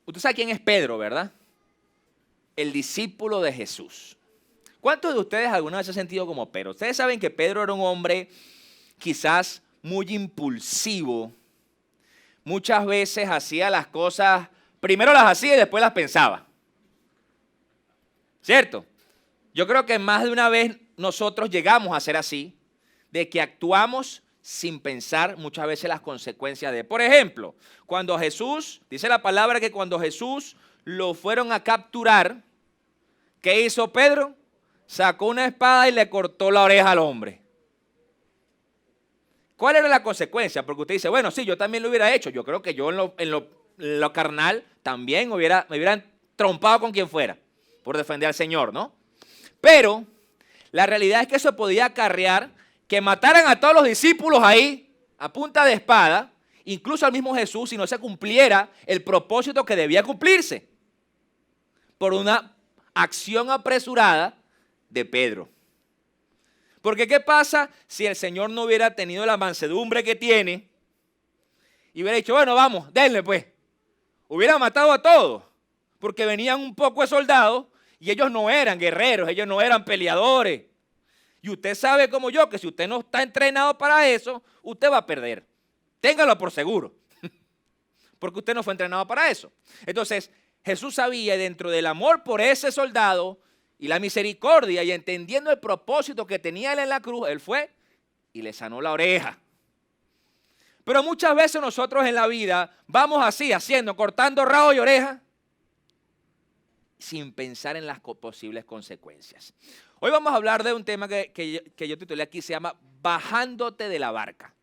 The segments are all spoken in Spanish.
Usted sabe quién es Pedro, ¿verdad? El discípulo de Jesús. ¿Cuántos de ustedes alguna vez se han sentido como Pedro? Ustedes saben que Pedro era un hombre quizás muy impulsivo. Muchas veces hacía las cosas, primero las hacía y después las pensaba. ¿Cierto? Yo creo que más de una vez nosotros llegamos a ser así, de que actuamos sin pensar muchas veces las consecuencias de. Por ejemplo, cuando Jesús, dice la palabra que cuando Jesús lo fueron a capturar, ¿qué hizo Pedro? Sacó una espada y le cortó la oreja al hombre. ¿Cuál era la consecuencia? Porque usted dice, bueno, sí, yo también lo hubiera hecho. Yo creo que yo en lo carnal también me hubieran trompado con quien fuera por defender al Señor, ¿no? Pero la realidad es que eso podía acarrear que mataran a todos los discípulos ahí a punta de espada, incluso al mismo Jesús, si no se cumpliera el propósito que debía cumplirse por una acción apresurada de Pedro. Porque ¿qué pasa si el Señor no hubiera tenido la mansedumbre que tiene y hubiera dicho, bueno, vamos, denle pues? Hubiera matado a todos, porque venían un poco de soldados y ellos no eran guerreros, ellos no eran peleadores. Y usted sabe como yo que si usted no está entrenado para eso, usted va a perder. Téngalo por seguro, porque usted no fue entrenado para eso. Entonces, Jesús sabía, dentro del amor por ese soldado y la misericordia y entendiendo el propósito que tenía él en la cruz, él fue y le sanó la oreja. Pero muchas veces nosotros en la vida vamos así, cortando rabo y oreja, sin pensar en las posibles consecuencias. Hoy vamos a hablar de un tema que yo titulé aquí, se llama Bajándote de la barca.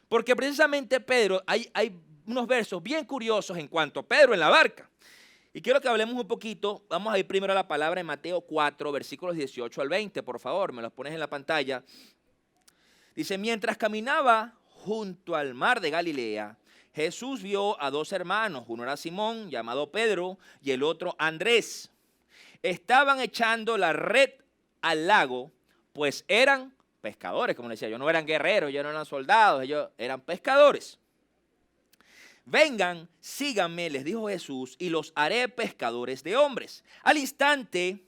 Porque precisamente Pedro, hay unos versos bien curiosos en cuanto a Pedro en la barca. Y quiero que hablemos un poquito, vamos a ir primero a la palabra en Mateo 4, versículos 18 al 20, por favor, me los pones en la pantalla. Dice, mientras caminaba junto al mar de Galilea, Jesús vio a dos hermanos, uno era Simón, llamado Pedro, y el otro Andrés. Estaban echando la red al lago, pues eran pescadores, como les decía, ellos no eran guerreros, ellos no eran soldados, ellos eran pescadores. Vengan, síganme, les dijo Jesús, y los haré pescadores de hombres. Al instante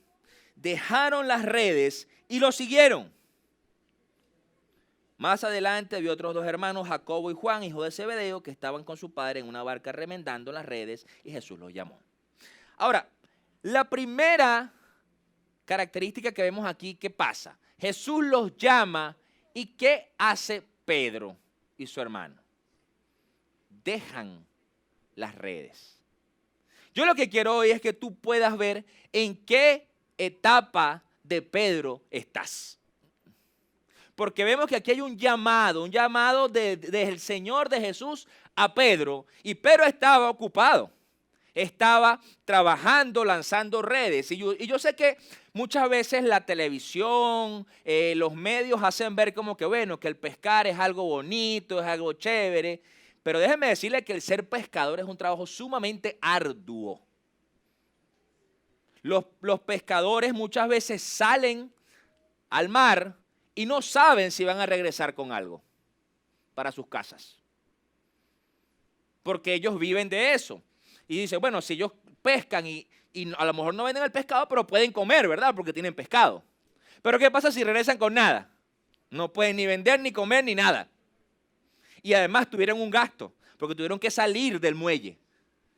dejaron las redes y los siguieron. Más adelante vio otros dos hermanos, Jacobo y Juan, hijos de Zebedeo, que estaban con su padre en una barca remendando las redes, y Jesús los llamó. Ahora, la primera característica que vemos aquí, ¿qué pasa? Jesús los llama, ¿y qué hace Pedro y su hermano? Dejan las redes. Yo lo que quiero hoy es que tú puedas ver en qué etapa de Pedro estás. Porque vemos que aquí hay un llamado del Señor de Jesús a Pedro. Y Pedro estaba ocupado, estaba trabajando, lanzando redes. Y yo sé que muchas veces la televisión, los medios hacen ver como que, bueno, que el pescar es algo bonito, es algo chévere. Pero déjenme decirle que el ser pescador es un trabajo sumamente arduo. Los pescadores muchas veces salen al mar y no saben si van a regresar con algo para sus casas. Porque ellos viven de eso. Y dicen, bueno, si ellos pescan y a lo mejor no venden el pescado, pero pueden comer, ¿verdad? Porque tienen pescado. Pero ¿qué pasa si regresan con nada? No pueden ni vender, ni comer, ni nada. Y además tuvieron un gasto, porque tuvieron que salir del muelle.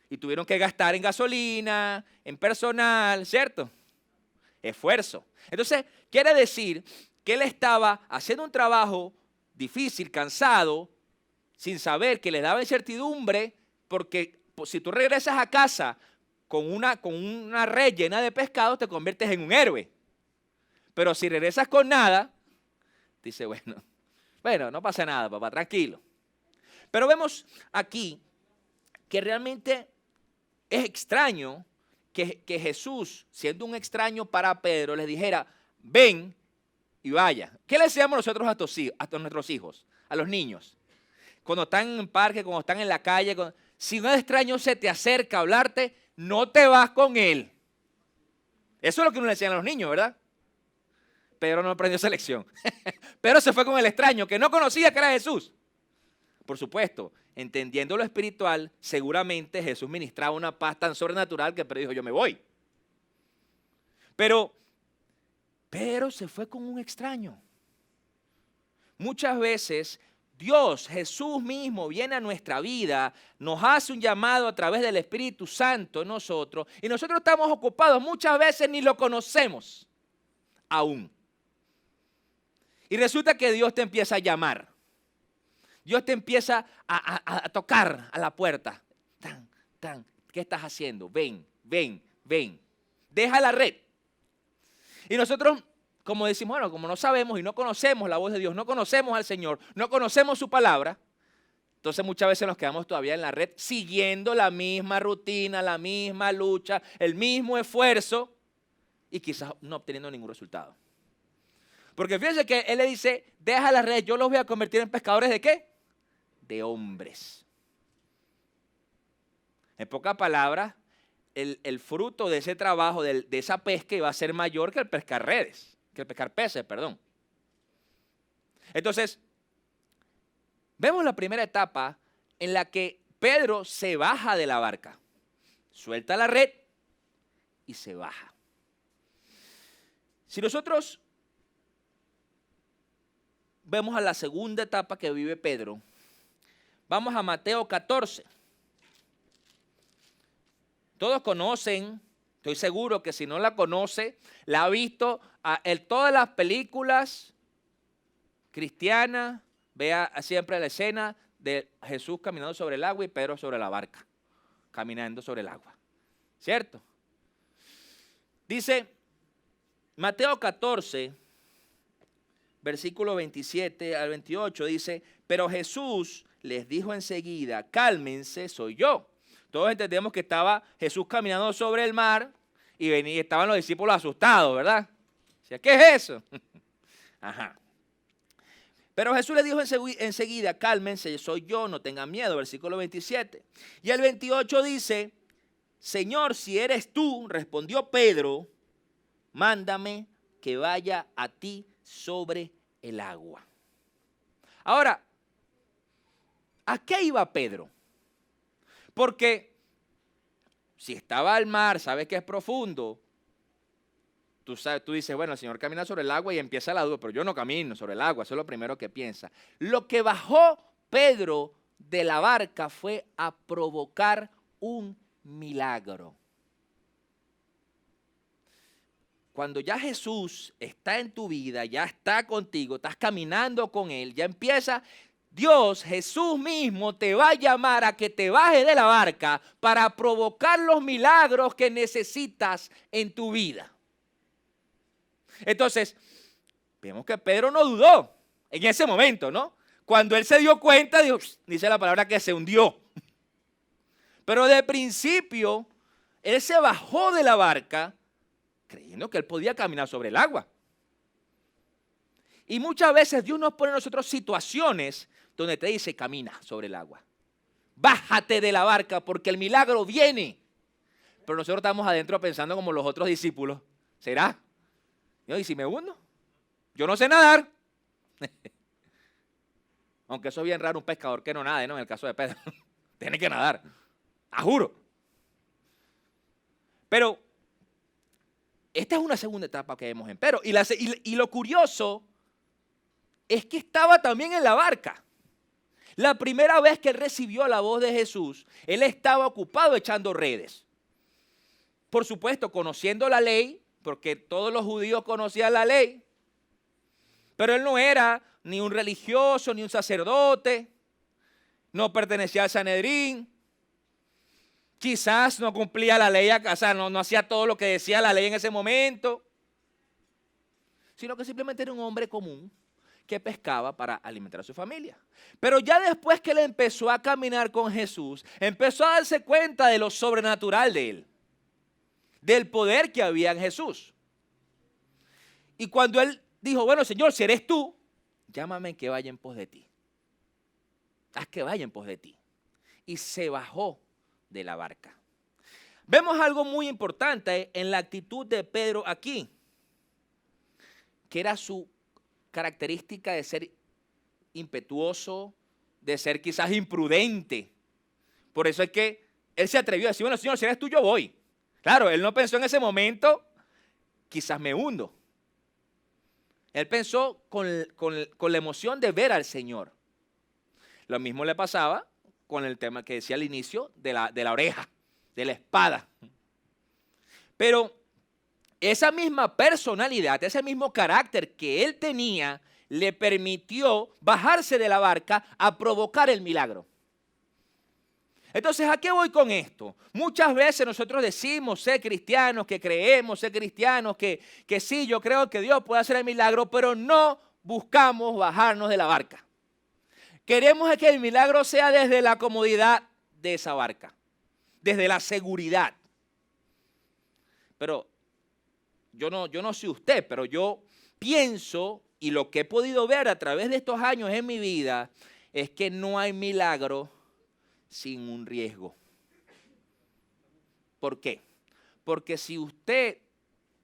Y tuvieron que gastar en gasolina, en personal, ¿cierto? Esfuerzo. Entonces, quiere decir que él estaba haciendo un trabajo difícil, cansado, sin saber, que le daba incertidumbre, porque si tú regresas a casa con una red llena de pescado, te conviertes en un héroe. Pero si regresas con nada, dice, bueno, no pasa nada, papá, tranquilo. Pero vemos aquí que realmente es extraño que Jesús, siendo un extraño para Pedro, les dijera, ven y vaya. ¿Qué le decíamos nosotros a nuestros hijos, a los niños? Cuando están en el parque, cuando están en la calle, si un extraño se te acerca a hablarte, no te vas con él. Eso es lo que uno le decían a los niños, ¿verdad? Pedro no aprendió esa lección. Pedro se fue con el extraño que no conocía que era Jesús. Por supuesto, entendiendo lo espiritual, seguramente Jesús ministraba una paz tan sobrenatural que Pedro dijo, yo me voy. Pero se fue con un extraño. Muchas veces Dios, Jesús mismo, viene a nuestra vida, nos hace un llamado a través del Espíritu Santo en nosotros, y nosotros estamos ocupados, muchas veces ni lo conocemos aún. Y resulta que Dios te empieza a llamar. Dios te empieza a tocar a la puerta. Tan, tan, ¿qué estás haciendo? Ven, ven, ven. Deja la red. Y nosotros, como decimos, bueno, como no sabemos y no conocemos la voz de Dios, no conocemos al Señor, no conocemos su palabra, entonces muchas veces nos quedamos todavía en la red siguiendo la misma rutina, la misma lucha, el mismo esfuerzo y quizás no obteniendo ningún resultado. Porque fíjense que Él le dice, deja la red, yo los voy a convertir en pescadores ¿de qué? De hombres. En pocas palabras, el fruto de ese trabajo, de esa pesca, iba a ser mayor que el pescar redes, que el pescar peces, perdón. Entonces, vemos la primera etapa en la que Pedro se baja de la barca, suelta la red y se baja. Si nosotros vemos a la segunda etapa que vive Pedro, vamos a Mateo 14. Todos conocen, estoy seguro que si no la conoce, la ha visto en todas las películas cristianas, vea siempre la escena de Jesús caminando sobre el agua y Pedro sobre la barca, caminando sobre el agua, ¿cierto? Dice Mateo 14, versículo 27 al 28, dice, pero Jesús les dijo enseguida, cálmense, soy yo. Todos entendemos que estaba Jesús caminando sobre el mar y estaban los discípulos asustados, ¿verdad? Decía, ¿qué es eso? Ajá. Pero Jesús les dijo enseguida, cálmense, soy yo, no tengan miedo, versículo 27. Y el 28 dice, Señor, si eres tú, respondió Pedro, mándame que vaya a ti sobre el agua. Ahora, ¿a qué iba Pedro? Porque si estaba al mar, sabes que es profundo, tú dices, bueno, el Señor camina sobre el agua y empieza la duda, pero yo no camino sobre el agua, eso es lo primero que piensa. Lo que bajó Pedro de la barca fue a provocar un milagro. Cuando ya Jesús está en tu vida, ya está contigo, estás caminando con Él, ya empieza Dios, Jesús mismo, te va a llamar a que te bajes de la barca para provocar los milagros que necesitas en tu vida. Entonces, vemos que Pedro no dudó en ese momento, ¿no? Cuando él se dio cuenta, dice la palabra que se hundió. Pero de principio, él se bajó de la barca creyendo que él podía caminar sobre el agua. Y muchas veces Dios nos pone a nosotros situaciones donde te dice, camina sobre el agua. Bájate de la barca porque el milagro viene. Pero nosotros estamos adentro pensando como los otros discípulos. ¿Será? ¿Y si me hundo? Yo no sé nadar. Aunque eso es bien raro un pescador que no nade, ¿no? En el caso de Pedro. Tiene que nadar. A juro. Pero esta es una segunda etapa que vemos en Pedro. Y lo curioso es que estaba también en la barca. La primera vez que él recibió la voz de Jesús, él estaba ocupado echando redes. Por supuesto, conociendo la ley, porque todos los judíos conocían la ley. Pero él no era ni un religioso, ni un sacerdote. No pertenecía al Sanedrín. Quizás no cumplía la ley, o sea, no hacía todo lo que decía la ley en ese momento. Sino que simplemente era un hombre común que pescaba para alimentar a su familia. Pero ya después que él empezó a caminar con Jesús, empezó a darse cuenta de lo sobrenatural de él, del poder que había en Jesús. Y cuando él dijo, bueno, Señor, si eres tú, llámame que vaya en pos de ti. Haz que vaya en pos de ti. Y se bajó de la barca. Vemos algo muy importante en la actitud de Pedro aquí, que era su característica de ser impetuoso, de ser quizás imprudente. Por eso es que él se atrevió a decir, bueno, Señor, si eres tú, yo voy. Claro, él no pensó en ese momento, quizás me hundo. Él pensó con la emoción de ver al Señor. Lo mismo le pasaba con el tema que decía al inicio de la oreja, de la espada. Pero esa misma personalidad, ese mismo carácter que él tenía, le permitió bajarse de la barca a provocar el milagro. Entonces, ¿a qué voy con esto? Muchas veces nosotros decimos ser cristianos, que creemos ser cristianos, que sí, yo creo que Dios puede hacer el milagro, pero no buscamos bajarnos de la barca. Queremos que el milagro sea desde la comodidad de esa barca, desde la seguridad. Pero yo no sé usted, pero yo pienso, y lo que he podido ver a través de estos años en mi vida, es que no hay milagro sin un riesgo. ¿Por qué? Porque si usted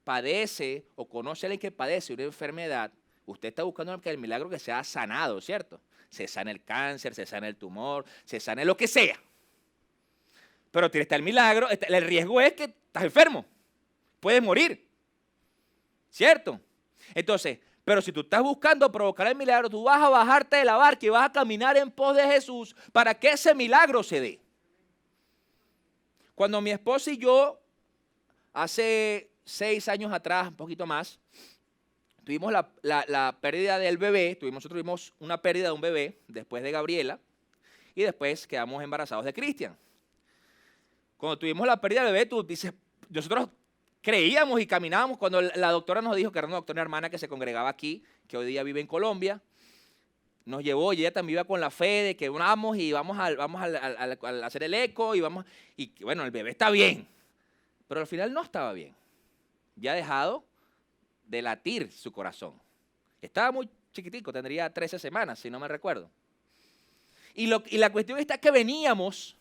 padece o conoce a alguien que padece una enfermedad, usted está buscando el milagro que sea sanado, ¿cierto? Se sana el cáncer, se sana el tumor, se sana lo que sea. Pero está el milagro, el riesgo es que estás enfermo, puedes morir, ¿cierto? Entonces, pero si tú estás buscando provocar el milagro, tú vas a bajarte de la barca y vas a caminar en pos de Jesús para que ese milagro se dé. Cuando mi esposa y yo, hace 6 años atrás, un poquito más, tuvimos la pérdida del bebé, nosotros tuvimos una pérdida de un bebé después de Gabriela y después quedamos embarazados de Cristian. Cuando tuvimos la pérdida del bebé, tú dices, nosotros creíamos y caminábamos cuando la doctora nos dijo, que era una doctora hermana que se congregaba aquí, que hoy día vive en Colombia, nos llevó y ella también iba con la fe de que vamos y vamos a hacer el eco y bueno, el bebé está bien, pero al final no estaba bien. Ya ha dejado de latir su corazón. Estaba muy chiquitico, tendría 13 semanas, si no me recuerdo. Y la cuestión está que veníamos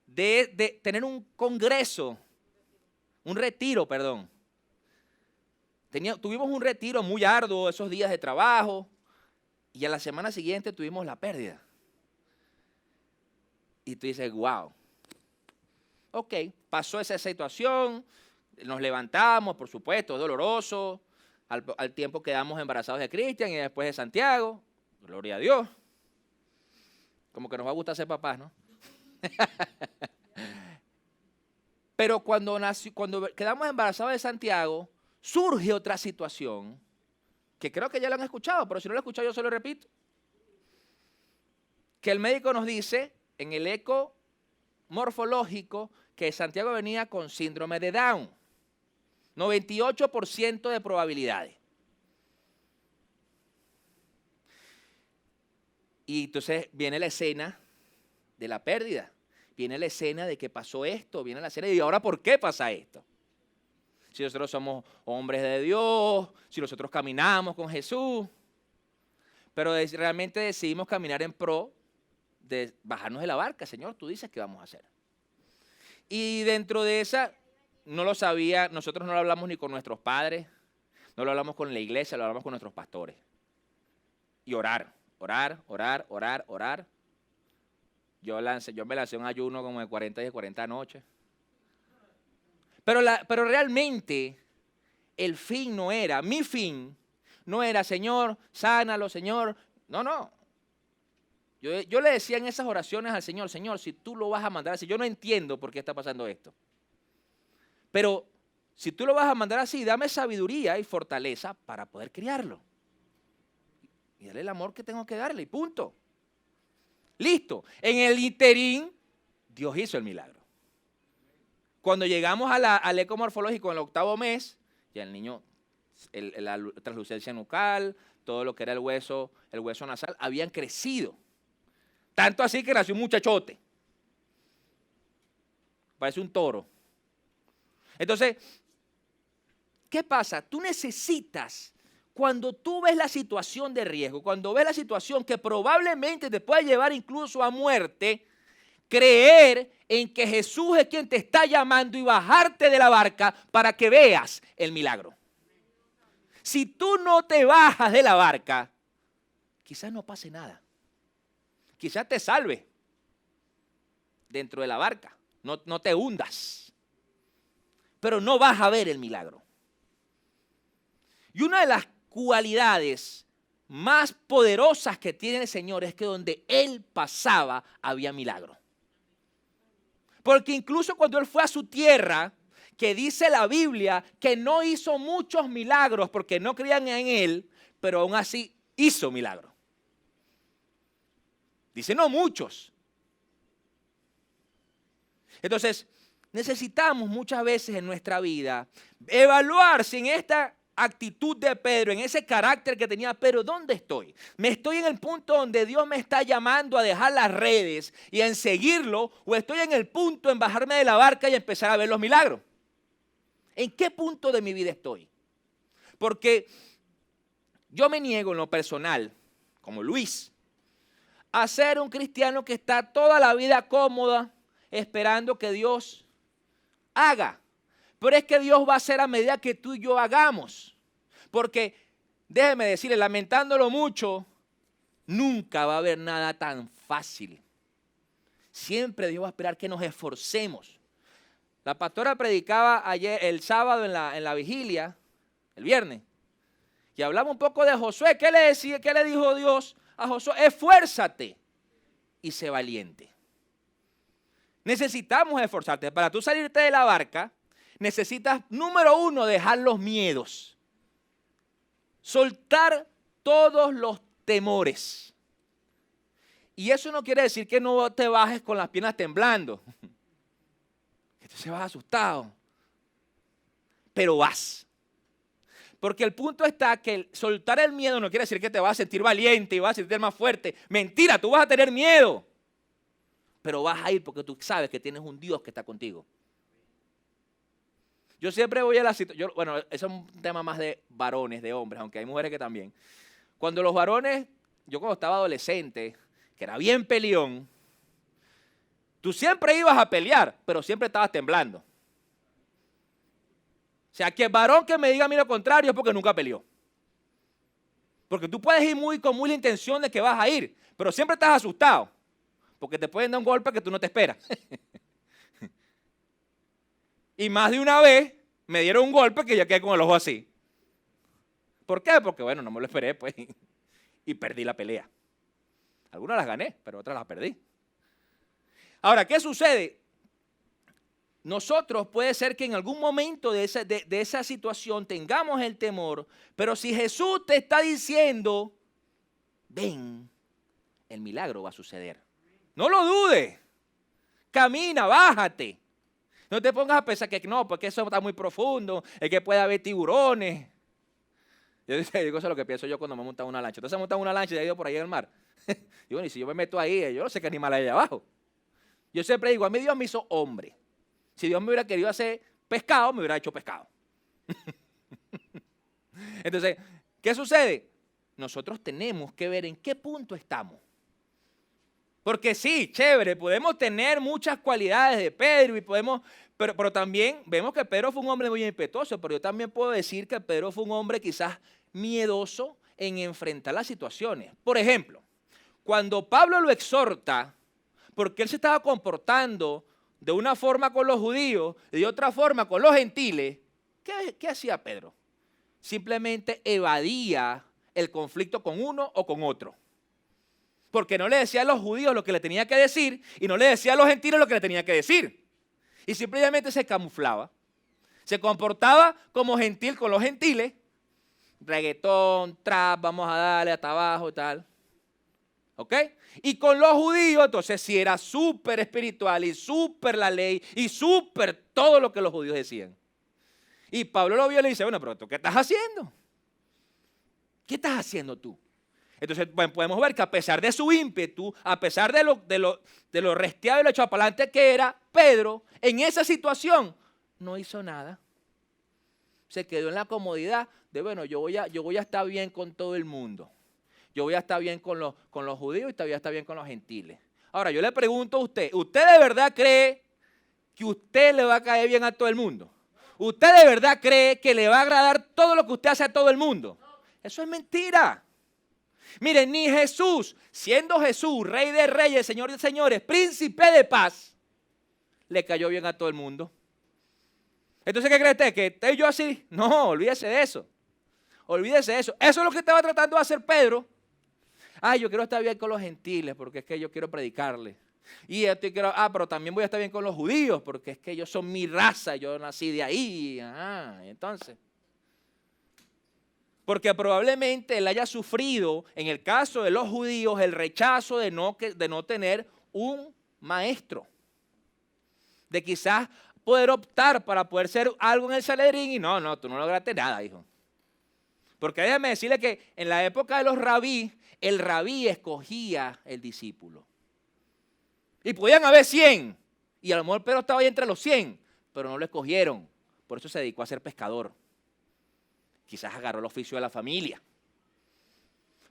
de tener un retiro. Tuvimos un retiro muy arduo, esos días de trabajo, y a la semana siguiente tuvimos la pérdida. Y tú dices, wow. Ok, pasó esa situación, nos levantamos, por supuesto, doloroso. Al tiempo quedamos embarazados de Cristian y después de Santiago. Gloria a Dios. Como que nos va a gustar ser papás, ¿no? Pero cuando quedamos embarazados de Santiago, surge otra situación, que creo que ya lo han escuchado, pero si no lo han escuchado yo se lo repito. Que el médico nos dice, en el eco morfológico, que Santiago venía con síndrome de Down. 98% de probabilidades. Y entonces viene la escena de la pérdida. Viene la escena de que pasó esto, viene la escena de, ¿y ahora por qué pasa esto? Si nosotros somos hombres de Dios, si nosotros caminamos con Jesús, pero realmente decidimos caminar en pro de bajarnos de la barca. Señor, tú dices qué vamos a hacer. Y dentro de esa, no lo sabía, nosotros no lo hablamos ni con nuestros padres, no lo hablamos con la iglesia, lo hablamos con nuestros pastores. Y orar. Yo me lancé un ayuno como de 40 y 40 noches. Pero realmente mi fin no era, Señor, sánalo, Señor. No. Yo le decía en esas oraciones al Señor, Señor, si tú lo vas a mandar así, yo no entiendo por qué está pasando esto. Pero si tú lo vas a mandar así, dame sabiduría y fortaleza para poder criarlo. Y darle el amor que tengo que darle, y punto. Listo. En el interín, Dios hizo el milagro. Cuando llegamos al eco morfológico en el 8º mes, ya el niño, la translucencia nucal, todo lo que era el hueso nasal, habían crecido. Tanto así que nació un muchachote. Parece un toro. Entonces, ¿qué pasa? Tú necesitas, cuando tú ves la situación de riesgo, cuando ves la situación que probablemente te puede llevar incluso a muerte, creer en que Jesús es quien te está llamando y bajarte de la barca para que veas el milagro. Si tú no te bajas de la barca, quizás no pase nada. Quizás te salve dentro de la barca, no te hundas, pero no vas a ver el milagro. Y una de las cualidades más poderosas que tiene el Señor es que donde Él pasaba había milagro. Porque incluso cuando Él fue a su tierra, que dice la Biblia que no hizo muchos milagros porque no creían en Él, pero aún así hizo milagros. Dice no muchos. Entonces, necesitamos muchas veces en nuestra vida evaluar si en esta actitud de Pedro, en ese carácter que tenía Pedro, ¿dónde estoy? ¿Me estoy en el punto donde Dios me está llamando a dejar las redes y en seguirlo? ¿O estoy en el punto en bajarme de la barca y empezar a ver los milagros? ¿En qué punto de mi vida estoy? Porque yo me niego en lo personal, como Luis, a ser un cristiano que está toda la vida cómoda esperando que Dios haga. Pero es que Dios va a hacer a medida que tú y yo hagamos. Porque, déjeme decirle, lamentándolo mucho, nunca va a haber nada tan fácil. Siempre Dios va a esperar que nos esforcemos. La pastora predicaba ayer, el sábado en la vigilia, el viernes, y hablaba un poco de Josué. ¿Qué le decía? ¿Qué le dijo Dios a Josué? Esfuérzate y sé valiente. Necesitamos esforzarte. Para tú salirte de la barca, necesitas, número uno, dejar los miedos. Soltar todos los temores. Y eso no quiere decir que no te bajes con las piernas temblando. Que tú se vas asustado. Pero vas. Porque el punto está que soltar el miedo no quiere decir que te vas a sentir valiente y vas a sentir más fuerte. Mentira, tú vas a tener miedo. Pero vas a ir porque tú sabes que tienes un Dios que está contigo. Yo siempre voy a la situación, bueno, eso es un tema más de varones, de hombres, aunque hay mujeres que también. Cuando los varones, yo cuando estaba adolescente, que era bien peleón, tú siempre ibas a pelear, pero siempre estabas temblando. O sea, que el varón que me diga a mí lo contrario es porque nunca peleó. Porque tú puedes ir con muy la intención de que vas a ir, pero siempre estás asustado, porque te pueden dar un golpe que tú no te esperas. Y más de una vez me dieron un golpe que ya quedé con el ojo así. ¿Por qué? Porque bueno, no me lo esperé pues y perdí la pelea. Algunas las gané, pero otras las perdí. Ahora, ¿qué sucede? Nosotros puede ser que en algún momento de esa situación tengamos el temor, pero si Jesús te está diciendo, ven, el milagro va a suceder. No lo dudes. Camina, bájate. No te pongas a pensar que no, porque eso está muy profundo, es que puede haber tiburones. Yo digo, eso es lo que pienso yo cuando me montan una lancha. Entonces me montan una lancha y he ido por ahí en el mar. Digo, y si yo me meto ahí, yo no sé qué animal hay allá abajo. Yo siempre digo, a mí Dios me hizo hombre. Si Dios me hubiera querido hacer pescado, me hubiera hecho pescado. Entonces, ¿qué sucede? Nosotros tenemos que ver en qué punto estamos. Porque sí, chévere, podemos tener muchas cualidades de Pedro, pero también vemos que Pedro fue un hombre muy impetuoso, pero yo también puedo decir que Pedro fue un hombre quizás miedoso en enfrentar las situaciones. Por ejemplo, cuando Pablo lo exhorta, porque él se estaba comportando de una forma con los judíos y de otra forma con los gentiles, ¿qué hacía Pedro? Simplemente evadía el conflicto con uno o con otro. Porque no le decía a los judíos lo que le tenía que decir y no le decía a los gentiles lo que le tenía que decir. Y simplemente se camuflaba. Se comportaba como gentil con los gentiles. Reggaetón, trap, vamos a darle hasta abajo y tal. ¿Ok? Y con los judíos, entonces sí era súper espiritual y súper la ley y súper todo lo que los judíos decían. Y Pablo lo vio y le dice, bueno, pero ¿tú qué estás haciendo? ¿Qué estás haciendo tú? Entonces, bueno, podemos ver que a pesar de su ímpetu, a pesar de lo resteado y lo echado para adelante que era Pedro, en esa situación no hizo nada. Se quedó en la comodidad de, bueno, yo voy a estar bien con todo el mundo. Yo voy a estar bien con los judíos y voy a estar bien con los gentiles. Ahora, yo le pregunto a usted, ¿usted de verdad cree que usted le va a caer bien a todo el mundo? ¿Usted de verdad cree que le va a agradar todo lo que usted hace a todo el mundo? Eso es mentira. Miren, ni Jesús, siendo Jesús, Rey de Reyes, Señor de Señores, Príncipe de paz, le cayó bien a todo el mundo. Entonces, ¿qué cree usted? ¿Que estoy yo así? No, olvídese de eso. Olvídese de eso. Eso es lo que estaba tratando de hacer Pedro. Ay, yo quiero estar bien con los gentiles porque es que yo quiero predicarles. Y esto quiero, pero también voy a estar bien con los judíos porque es que ellos son mi raza, yo nací de ahí. Entonces. Porque probablemente él haya sufrido, en el caso de los judíos, el rechazo de no tener un maestro. De quizás poder optar para poder ser algo en el Sanedrín y no, tú no lograste nada, hijo. Porque déjame decirle que en la época de los rabí, el rabí escogía el discípulo. Y podían haber 100, y a lo mejor Pedro estaba ahí entre los 100, pero no lo escogieron. Por eso se dedicó a ser pescador. Quizás agarró el oficio de la familia.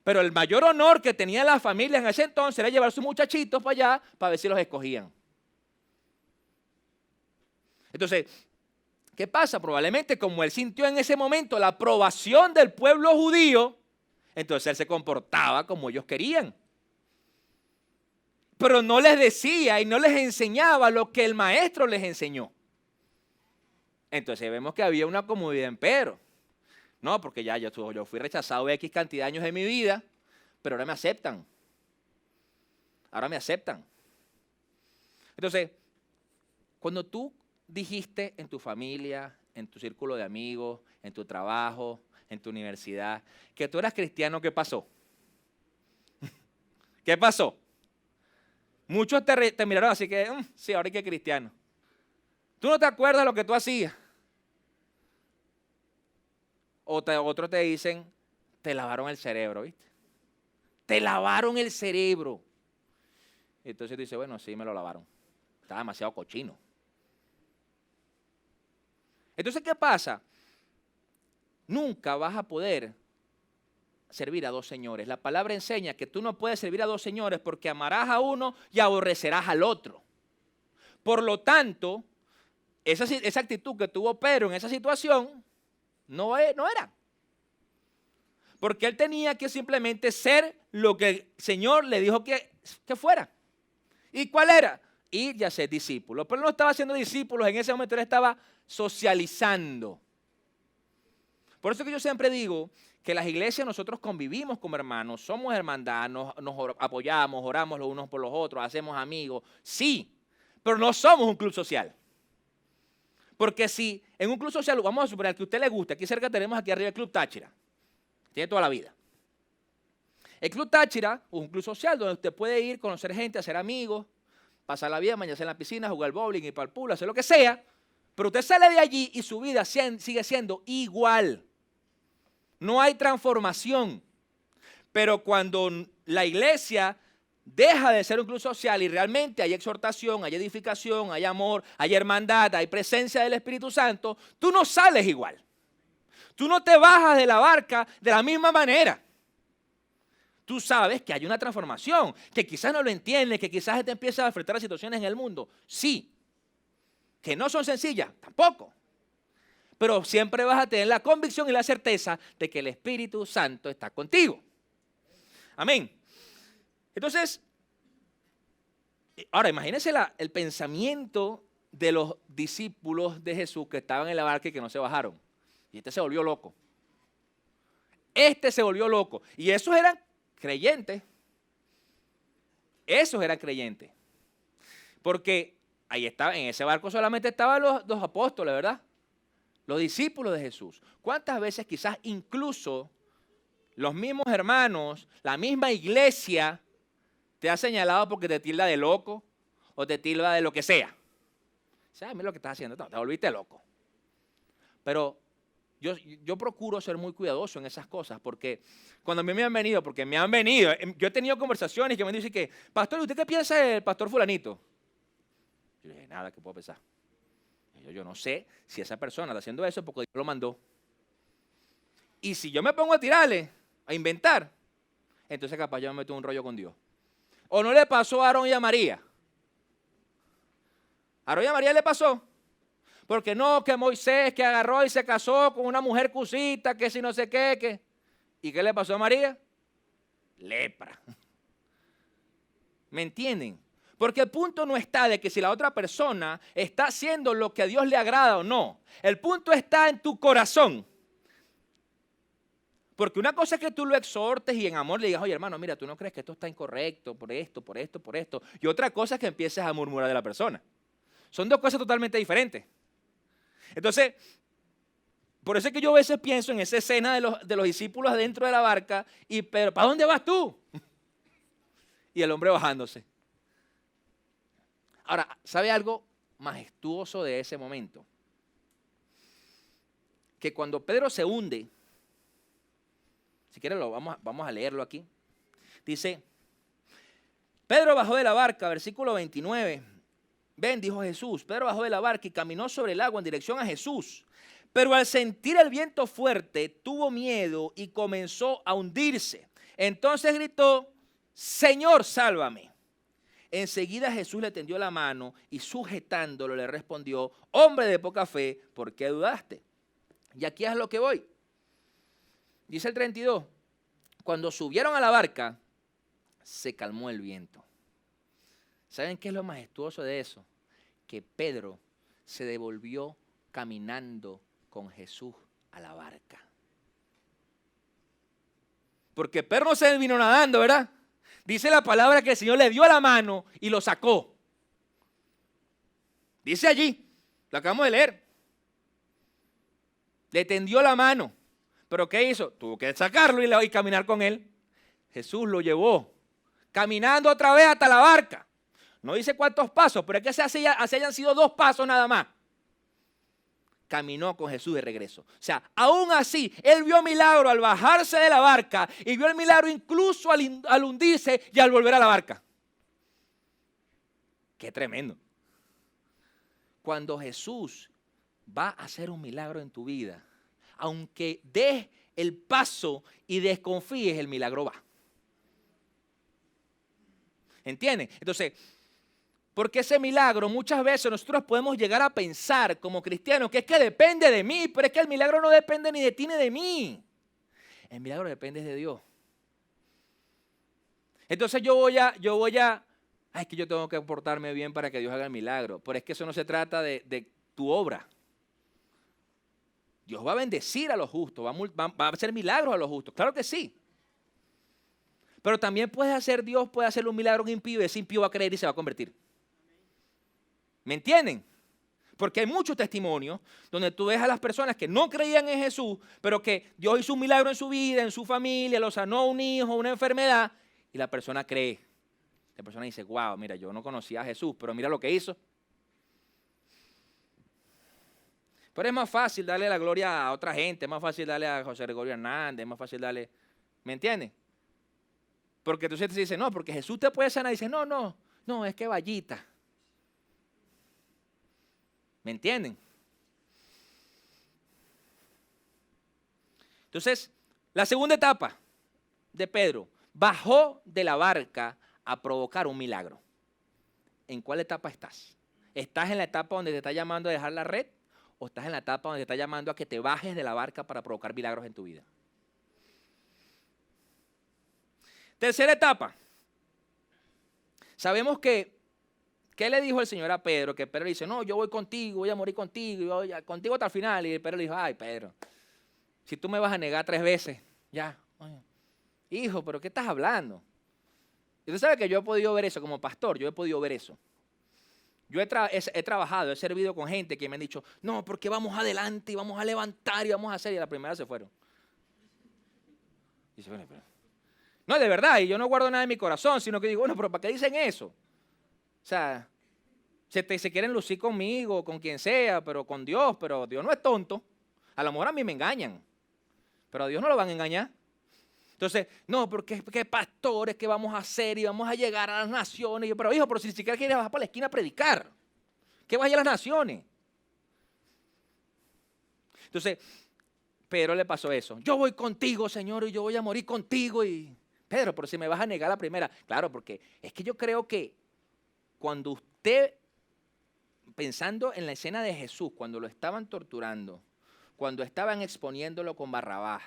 Pero el mayor honor que tenía la familia en ese entonces era llevar a sus muchachitos para allá para ver si los escogían. Entonces, ¿qué pasa? Probablemente como él sintió en ese momento la aprobación del pueblo judío, entonces él se comportaba como ellos querían. Pero no les decía y no les enseñaba lo que el maestro les enseñó. Entonces vemos que había una comodidad en Pedro. No, porque ya yo fui rechazado X cantidad de años de mi vida, pero ahora me aceptan. Ahora me aceptan. Entonces, cuando tú dijiste en tu familia, en tu círculo de amigos, en tu trabajo, en tu universidad, que tú eras cristiano, ¿qué pasó? ¿Qué pasó? Muchos te miraron así que, sí, ahora hay que cristiano. ¿Tú no te acuerdas lo que tú hacías? Otros te dicen, te lavaron el cerebro, ¿viste? Te lavaron el cerebro. Entonces tú dices, bueno, sí, me lo lavaron. Estaba demasiado cochino. Entonces, ¿qué pasa? Nunca vas a poder servir a dos señores. La palabra enseña que tú no puedes servir a dos señores porque amarás a uno y aborrecerás al otro. Por lo tanto, esa actitud que tuvo Pedro en esa situación no era. Porque él tenía que simplemente ser lo que el Señor le dijo que fuera. ¿Y cuál era? Ir y hacer discípulos. Pero él no estaba haciendo discípulos, en ese momento él estaba socializando. Por eso que yo siempre digo que las iglesias nosotros convivimos como hermanos, somos hermandad, nos apoyamos, oramos los unos por los otros, hacemos amigos, sí, pero no somos un club social. Porque si en un club social, vamos a suponer que a usted le gusta, aquí cerca tenemos aquí arriba el Club Táchira, tiene toda la vida. El Club Táchira es un club social donde usted puede ir, conocer gente, hacer amigos, pasar la vida, bañarse en la piscina, jugar bowling, ir para el pool, hacer lo que sea, pero usted sale de allí y su vida sigue siendo igual. No hay transformación. Pero cuando la iglesia deja de ser un club social y realmente hay exhortación, hay edificación, hay amor, hay hermandad, hay presencia del Espíritu Santo, tú no sales igual. Tú no te bajas de la barca de la misma manera. Tú sabes que hay una transformación, que quizás no lo entiendes, que quizás te empiezas a enfrentar a situaciones en el mundo. Sí. Que no son sencillas, tampoco. Pero siempre vas a tener la convicción y la certeza de que el Espíritu Santo está contigo. Amén. Entonces, ahora imagínense el pensamiento de los discípulos de Jesús que estaban en la barca y que no se bajaron. Y este se volvió loco. Este se volvió loco. Y esos eran creyentes. Esos eran creyentes. Porque ahí estaba, en ese barco solamente estaban los apóstoles, ¿verdad? Los discípulos de Jesús. ¿Cuántas veces quizás incluso los mismos hermanos, la misma iglesia, te ha señalado porque te tilda de loco o te tilda de lo que sea? ¿Sabes? Mira lo que estás haciendo, no, te volviste loco. Pero yo procuro ser muy cuidadoso en esas cosas porque cuando a mí me han venido, yo he tenido conversaciones que me dicen que, pastor, ¿usted qué piensa del pastor fulanito? Yo dije, nada, ¿qué puedo pensar? Yo no sé si esa persona está haciendo eso porque Dios lo mandó. Y si yo me pongo a tirarle, a inventar, entonces capaz yo me meto en un rollo con Dios. ¿O no le pasó a Aarón y a María? ¿A Aarón y a María le pasó? Porque no, que Moisés que agarró y se casó con una mujer cusita, que si no sé qué, que... ¿Y qué le pasó a María? lepra. ¿Me entienden? Porque el punto no está de que si la otra persona está haciendo lo que a Dios le agrada o no. El punto está en tu corazón. Porque una cosa es que tú lo exhortes y en amor le digas, oye hermano, mira, tú no crees que esto está incorrecto por esto, por esto, por esto. Y otra cosa es que empieces a murmurar de la persona. Son dos cosas totalmente diferentes. Entonces, por eso es que yo a veces pienso en esa escena de los discípulos dentro de la barca y Pedro, ¿para dónde vas tú? Y el hombre bajándose. Ahora, ¿sabe algo majestuoso de ese momento? Que cuando Pedro se hunde, si quieren vamos a leerlo aquí. Dice, Pedro bajó de la barca, versículo 29. Ven, dijo Jesús. Pedro bajó de la barca y caminó sobre el agua en dirección a Jesús. Pero al sentir el viento fuerte, tuvo miedo y comenzó a hundirse. Entonces gritó, Señor, sálvame. Enseguida Jesús le tendió la mano y sujetándolo le respondió, hombre de poca fe, ¿por qué dudaste? Y aquí es a lo que voy. Dice el 32, cuando subieron a la barca, se calmó el viento. ¿Saben qué es lo majestuoso de eso? Que Pedro se devolvió caminando con Jesús a la barca. Porque Pedro no se vino nadando, ¿verdad? Dice la palabra que el Señor le dio la mano y lo sacó. Dice allí, lo acabamos de leer. Le tendió la mano. ¿Pero qué hizo? Tuvo que sacarlo y caminar con él. Jesús lo llevó, caminando otra vez hasta la barca. No dice cuántos pasos, pero es que así hayan sido 2 pasos nada más. Caminó con Jesús de regreso. O sea, aún así, él vio milagro al bajarse de la barca y vio el milagro incluso al hundirse y al volver a la barca. ¡Qué tremendo! Cuando Jesús va a hacer un milagro en tu vida, aunque des el paso y desconfíes, el milagro va. ¿Entienden? Entonces, porque ese milagro muchas veces nosotros podemos llegar a pensar como cristianos que es que depende de mí, pero es que el milagro no depende ni de ti ni de mí. El milagro depende de Dios. Entonces yo voy a, es que yo tengo que portarme bien para que Dios haga el milagro. Pero es que eso no se trata de tu obra. Dios va a bendecir a los justos, va a hacer milagros a los justos, claro que sí. Pero también Dios puede hacerle un milagro a un impío y ese impío va a creer y se va a convertir. ¿Me entienden? Porque hay muchos testimonios donde tú ves a las personas que no creían en Jesús, pero que Dios hizo un milagro en su vida, en su familia, lo sanó un hijo, una enfermedad, y la persona cree. La persona dice, wow, mira, yo no conocía a Jesús, pero mira lo que hizo. Pero es más fácil darle la gloria a otra gente, es más fácil darle a José Gregorio Hernández, es más fácil darle, ¿me entiendes? Porque tú se dice, no, porque Jesús te puede sanar, y dice, no, es que vallita. ¿Me entienden? Entonces, la segunda etapa de Pedro, bajó de la barca a provocar un milagro. ¿En cuál etapa estás? ¿Estás en la etapa donde te está llamando a dejar la red? ¿O estás en la etapa donde te está llamando a que te bajes de la barca para provocar milagros en tu vida? Tercera etapa. Sabemos que, ¿qué le dijo el Señor a Pedro? Que Pedro dice, no, yo voy contigo, voy a morir contigo, contigo hasta el final. Y Pedro le dijo, ay, Pedro, si tú me vas a negar 3 veces, ya. Oye, hijo, ¿pero qué estás hablando? Y usted sabe que yo he podido ver eso como pastor, yo he podido ver eso. Yo he trabajado, he servido con gente que me han dicho, no, porque vamos adelante y vamos a levantar y vamos a hacer. Y a la primera se fueron. Y dice, bueno, pero... No, de verdad, y yo no guardo nada en mi corazón, sino que digo, bueno, pero ¿para qué dicen eso? O sea, se quieren lucir conmigo, con quien sea, pero con Dios, pero Dios no es tonto. A lo mejor a mí me engañan, pero a Dios no lo van a engañar. Entonces, no, porque qué pastores, ¿qué vamos a hacer? Y vamos a llegar a las naciones. Y yo, pero hijo, pero si ni siquiera quieres bajar para la esquina a predicar, ¿qué vaya a las naciones? Entonces, Pedro le pasó eso. Yo voy contigo, Señor, y yo voy a morir contigo. Y Pedro, pero si me vas a negar la primera. Claro, porque es que yo creo que cuando usted, pensando en la escena de Jesús, cuando lo estaban torturando, cuando estaban exponiéndolo con Barrabás,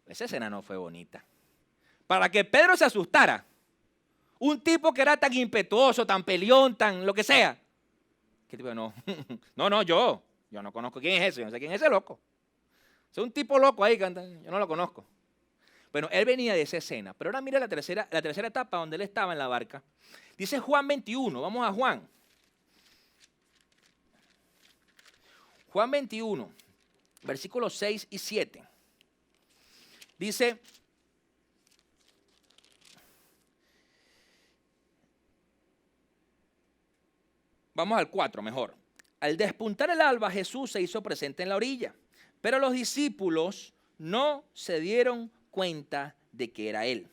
esa escena no fue bonita. para que Pedro se asustara. Un tipo que era tan impetuoso, tan peleón, tan lo que sea. ¿Qué tipo? No, yo no conozco quién es ese, yo no sé quién es ese loco. Es un tipo loco ahí, yo no lo conozco. Bueno, él venía de esa escena, pero ahora mira la tercera etapa donde él estaba en la barca. Dice Juan 21, vamos a Juan. Juan 21, versículos 6 y 7. Dice, vamos al 4 mejor. Al despuntar el alba, Jesús se hizo presente en la orilla, pero los discípulos no se dieron cuenta de que era él.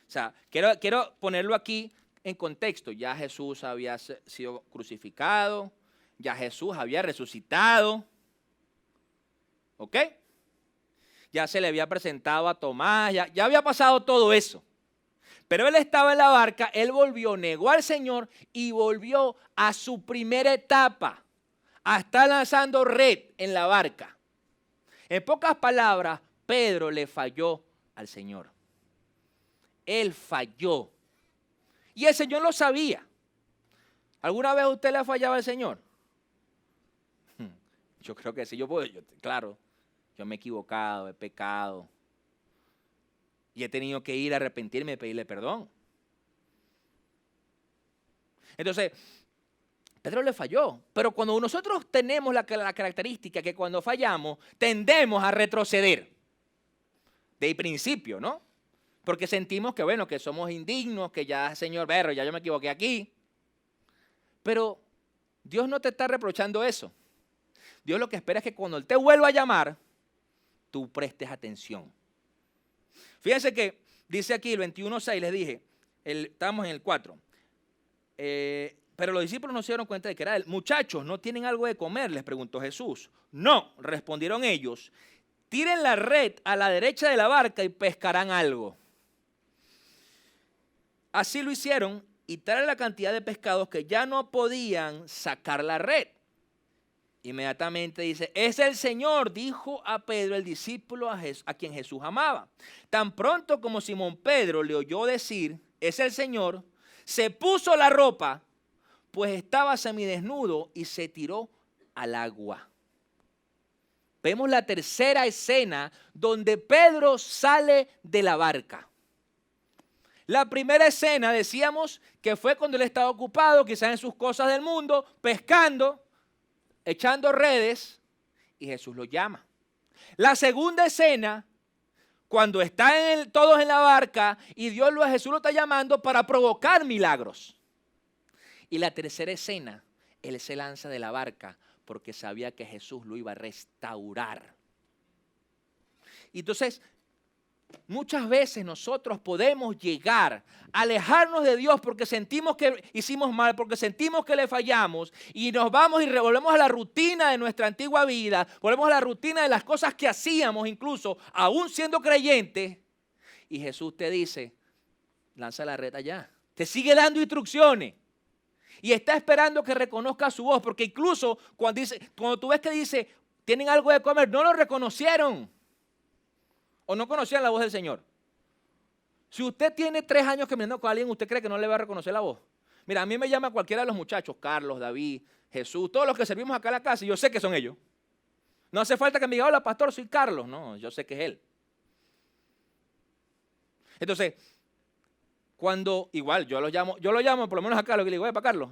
O sea, quiero ponerlo aquí en contexto. Ya Jesús había sido crucificado, ya Jesús había resucitado, ¿ok? Ya se le había presentado a Tomás, ya había pasado todo eso. Pero él estaba en la barca, él volvió, negó al Señor y volvió a su primera etapa, a estar lanzando red en la barca. En pocas palabras, Pedro le falló al Señor. Él falló. Y el Señor lo sabía. ¿Alguna vez usted le ha fallado al Señor? Yo creo que sí, claro, yo me he equivocado, he pecado. Y he tenido que ir a arrepentirme y pedirle perdón. Entonces, Pedro le falló. Pero cuando nosotros tenemos la característica que cuando fallamos, tendemos a retroceder. De principio, ¿no? Porque sentimos que, bueno, que somos indignos, que ya, Señor, ya yo me equivoqué aquí. Pero Dios no te está reprochando eso. Dios lo que espera es que cuando Él te vuelva a llamar, tú prestes atención. Fíjense que dice aquí el 21:6, les dije, estamos en el 4. Pero los discípulos no se dieron cuenta de que era él. Muchachos, ¿no tienen algo de comer?, les preguntó Jesús. No, respondieron ellos. Tiren la red a la derecha de la barca y pescarán algo. Así lo hicieron y tal la cantidad de pescados que ya no podían sacar la red. Inmediatamente dice, es el Señor, dijo a Pedro, el discípulo a quien Jesús amaba. Tan pronto como Simón Pedro le oyó decir, es el Señor, se puso la ropa, pues estaba semidesnudo y se tiró al agua. Vemos la tercera escena donde Pedro sale de la barca. La primera escena decíamos que fue cuando él estaba ocupado, quizás en sus cosas del mundo, pescando, echando redes, y Jesús lo llama. La segunda escena, cuando están todos en la barca y Jesús lo está llamando para provocar milagros. Y la tercera escena, él se lanza de la barca porque sabía que Jesús lo iba a restaurar. Y entonces, muchas veces nosotros podemos llegar a alejarnos de Dios porque sentimos que hicimos mal, porque sentimos que le fallamos y nos vamos y revolvemos a la rutina de nuestra antigua vida, volvemos a la rutina de las cosas que hacíamos incluso, aún siendo creyentes, y Jesús te dice, lanza la red allá. Te sigue dando instrucciones y está esperando que reconozcas su voz, porque incluso cuando tú ves que dice, tienen algo de comer, no lo reconocieron. ¿O no conocían la voz del Señor? Si usted tiene 3 años caminando con alguien, ¿usted cree que no le va a reconocer la voz? Mira, a mí me llama cualquiera de los muchachos, Carlos, David, Jesús, todos los que servimos acá en la casa, y yo sé que son ellos. No hace falta que me diga, hola pastor, soy Carlos. No, yo sé que es él. Entonces, igual yo lo llamo por lo menos a Carlos, y le digo, para Carlos,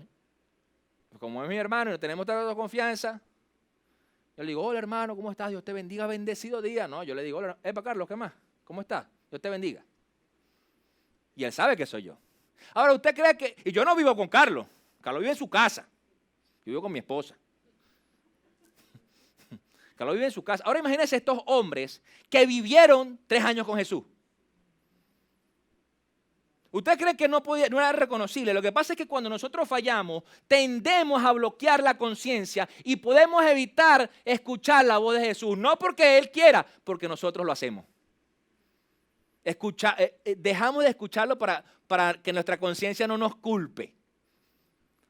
como es mi hermano y tenemos tanta confianza, yo le digo, hola hermano, ¿cómo estás? Dios te bendiga, bendecido día. No, yo le digo, hola, para Carlos, ¿qué más? ¿Cómo estás? Dios te bendiga. Y él sabe que soy yo. Ahora, ¿usted cree que...? Y yo no vivo con Carlos. Carlos vive en su casa. Yo vivo con mi esposa. Carlos vive en su casa. Ahora imagínense estos hombres que vivieron 3 años con Jesús. ¿Usted cree que no era reconocible? Lo que pasa es que cuando nosotros fallamos, tendemos a bloquear la conciencia y podemos evitar escuchar la voz de Jesús. No porque Él quiera, porque nosotros lo hacemos. Dejamos de escucharlo para que nuestra conciencia no nos culpe.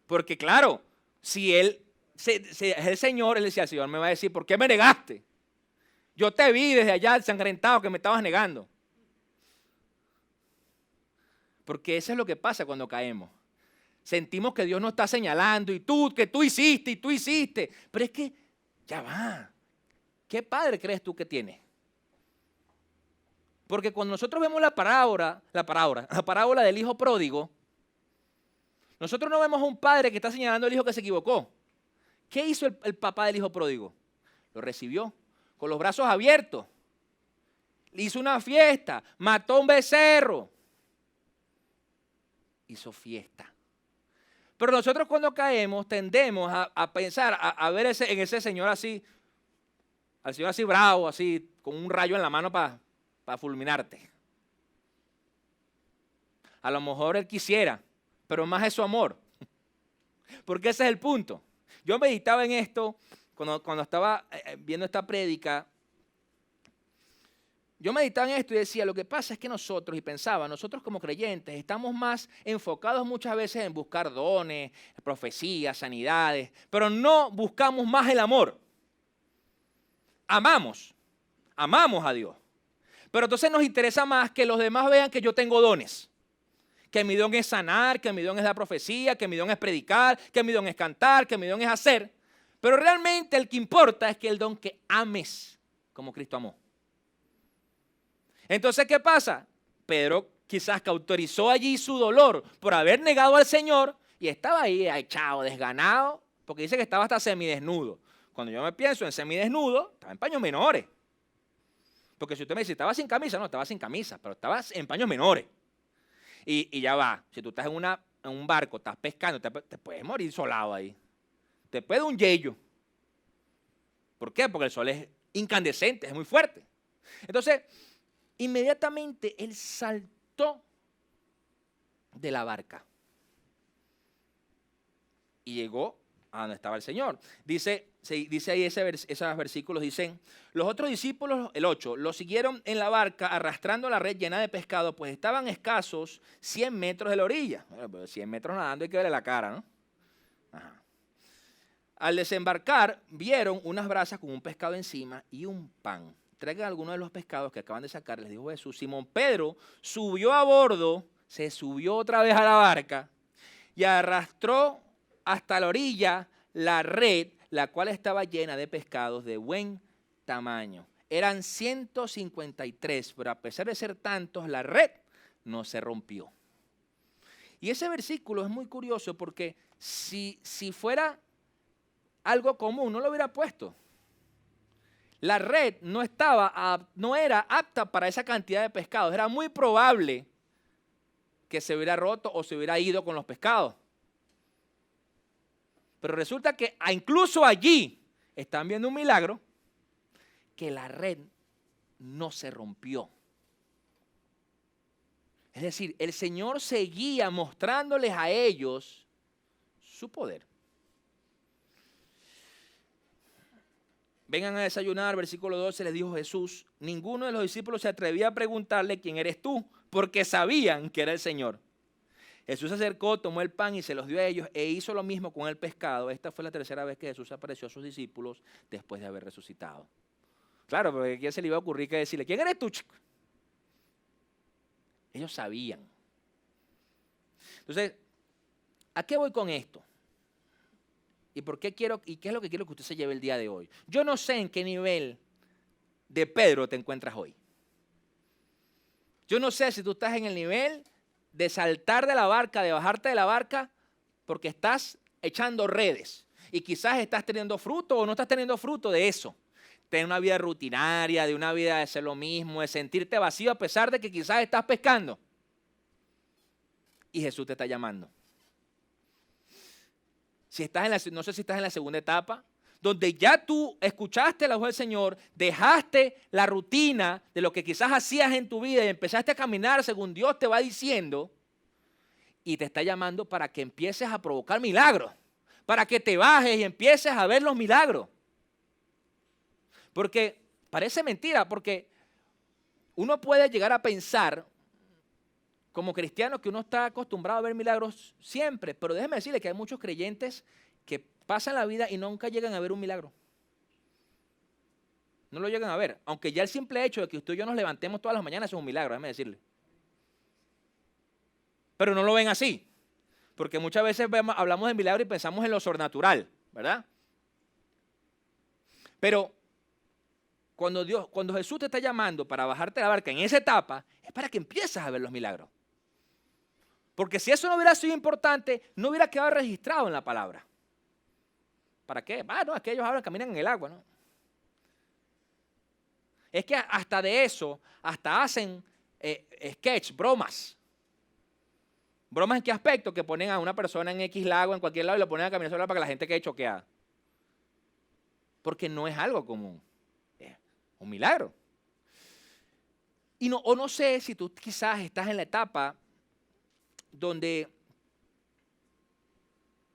Porque claro, si Él es el Señor, Él decía, el Señor me va a decir, ¿por qué me negaste? Yo te vi desde allá ensangrentado que me estabas negando. Porque eso es lo que pasa cuando caemos. Sentimos que Dios nos está señalando que tú hiciste. Pero es que, ya va. ¿Qué padre crees tú que tienes? Porque cuando nosotros vemos la parábola del hijo pródigo, nosotros no vemos a un padre que está señalando al hijo que se equivocó. ¿Qué hizo el papá del hijo pródigo? Lo recibió con los brazos abiertos. Le hizo una fiesta, mató un becerro. Hizo fiesta. Pero nosotros cuando caemos tendemos a pensar, a ver en ese señor así, al señor así bravo, así, con un rayo en la mano para fulminarte. A lo mejor él quisiera, pero más es su amor. Porque ese es el punto. Yo meditaba en esto cuando estaba viendo esta prédica. Yo meditaba en esto y decía, lo que pasa es que nosotros como creyentes, estamos más enfocados muchas veces en buscar dones, profecías, sanidades, pero no buscamos más el amor. Amamos a Dios. Pero entonces nos interesa más que los demás vean que yo tengo dones. Que mi don es sanar, que mi don es la profecía, que mi don es predicar, que mi don es cantar, que mi don es hacer. Pero realmente el que importa es que el don que ames como Cristo amó. Entonces, ¿qué pasa? Pedro quizás cauterizó allí su dolor por haber negado al Señor y estaba ahí echado, desganado, porque dice que estaba hasta semidesnudo. Cuando yo me pienso en semidesnudo, estaba en paños menores. Porque si usted me dice, estaba sin camisa, no, estaba sin camisa, pero estaba en paños menores. Y ya va, si tú estás en un barco, estás pescando, te puedes morir solado ahí. Te puede dar un yello. ¿Por qué? Porque el sol es incandescente, es muy fuerte. Entonces, inmediatamente él saltó de la barca y llegó a donde estaba el Señor. Dice ahí esos versículos, dicen, los otros discípulos, el 8, lo siguieron en la barca arrastrando la red llena de pescado, pues estaban escasos 100 metros de la orilla. Bueno, pues 100 metros nadando hay que verle la cara, ¿no? Ajá. Al desembarcar, vieron unas brasas con un pescado encima y un pan. Traigan algunos de los pescados que acaban de sacar, les dijo Jesús. Simón Pedro subió a bordo, se subió otra vez a la barca y arrastró hasta la orilla la red, la cual estaba llena de pescados de buen tamaño. Eran 153, pero a pesar de ser tantos, la red no se rompió. Y ese versículo es muy curioso porque si fuera algo común, no lo hubiera puesto. La red no era apta para esa cantidad de pescados. Era muy probable que se hubiera roto o se hubiera ido con los pescados. Pero resulta que incluso allí están viendo un milagro, que la red no se rompió. Es decir, el Señor seguía mostrándoles a ellos su poder. Vengan a desayunar, versículo 12, les dijo Jesús. Ninguno de los discípulos se atrevía a preguntarle quién eres tú, porque sabían que era el Señor. Jesús se acercó, tomó el pan y se los dio a ellos e hizo lo mismo con el pescado. Esta fue la tercera vez que Jesús apareció a sus discípulos después de haber resucitado. Claro, porque ¿quién se le iba a ocurrir que decirle, ¿quién eres tú, chico? Ellos sabían. Entonces, ¿a qué voy con esto? ¿Y por qué quiero, y qué es lo que quiero que usted se lleve el día de hoy? Yo no sé en qué nivel de Pedro te encuentras hoy. Yo no sé si tú estás en el nivel de saltar de la barca, de bajarte de la barca, porque estás echando redes. Y quizás estás teniendo fruto o no estás teniendo fruto de eso. De una vida rutinaria, de una vida de hacer lo mismo, de sentirte vacío a pesar de que quizás estás pescando. Y Jesús te está llamando. No sé si estás en la segunda etapa, donde ya tú escuchaste la voz del Señor, dejaste la rutina de lo que quizás hacías en tu vida y empezaste a caminar según Dios te va diciendo y te está llamando para que empieces a provocar milagros, para que te bajes y empieces a ver los milagros. Porque parece mentira, porque uno puede llegar a pensar como cristiano que uno está acostumbrado a ver milagros siempre, pero déjeme decirle que hay muchos creyentes que pasan la vida y nunca llegan a ver un milagro. No lo llegan a ver, aunque ya el simple hecho de que usted y yo nos levantemos todas las mañanas es un milagro, déjeme decirle. pero no lo ven así. Porque muchas veces hablamos de milagro y pensamos en lo sobrenatural, ¿verdad? Pero cuando Jesús te está llamando para bajarte de la barca en esa etapa, es para que empieces a ver los milagros. Porque si eso no hubiera sido importante, no hubiera quedado registrado en la palabra. ¿Para qué? No, es que ellos hablan, caminan en el agua, ¿no? Es que hasta de eso, hasta hacen sketch, bromas. ¿Bromas en qué aspecto? Que ponen a una persona en X lago, en cualquier lado, y lo ponen a caminar sobre para que la gente quede choqueada. Porque no es algo común. Es un milagro. O no sé si tú quizás estás en la etapa donde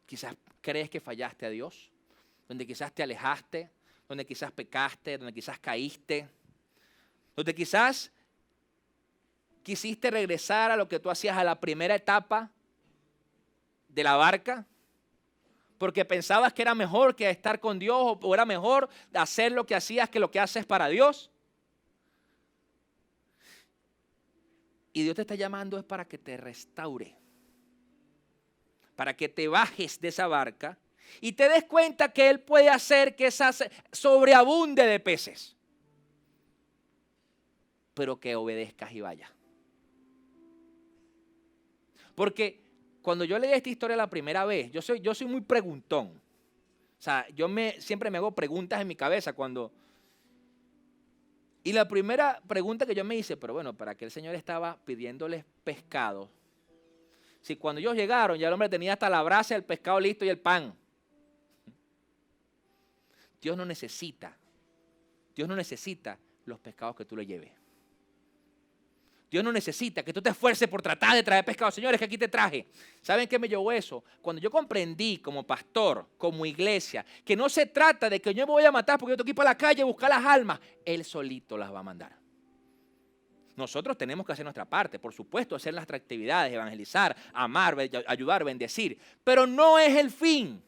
quizás crees que fallaste a Dios, donde quizás te alejaste, donde quizás pecaste, donde quizás caíste, donde quizás quisiste regresar a lo que tú hacías a la primera etapa de la barca, porque pensabas que era mejor que estar con Dios o era mejor hacer lo que hacías que lo que haces para Dios. Y Dios te está llamando es para que te restaure, para que te bajes de esa barca y te des cuenta que Él puede hacer que esa sobreabunde de peces, pero que obedezcas y vayas. Porque cuando yo leí esta historia la primera vez, yo soy muy preguntón. O sea, siempre me hago preguntas en mi cabeza cuando... Y la primera pregunta que yo me hice, pero bueno, ¿para qué el Señor estaba pidiéndoles pescado? Si cuando ellos llegaron ya el hombre tenía hasta la brasa, el pescado listo y el pan. Dios no necesita los pescados que tú le lleves. Dios no necesita que tú te esfuerces por tratar de traer pescado. Señores, que aquí te traje. ¿Saben qué me llevó eso? Cuando yo comprendí como pastor, como iglesia, que no se trata de que yo me voy a matar porque yo tengo que ir para la calle a buscar las almas. Él solito las va a mandar. Nosotros tenemos que hacer nuestra parte, por supuesto, hacer las actividades, evangelizar, amar, ayudar, bendecir. Pero no es el fin.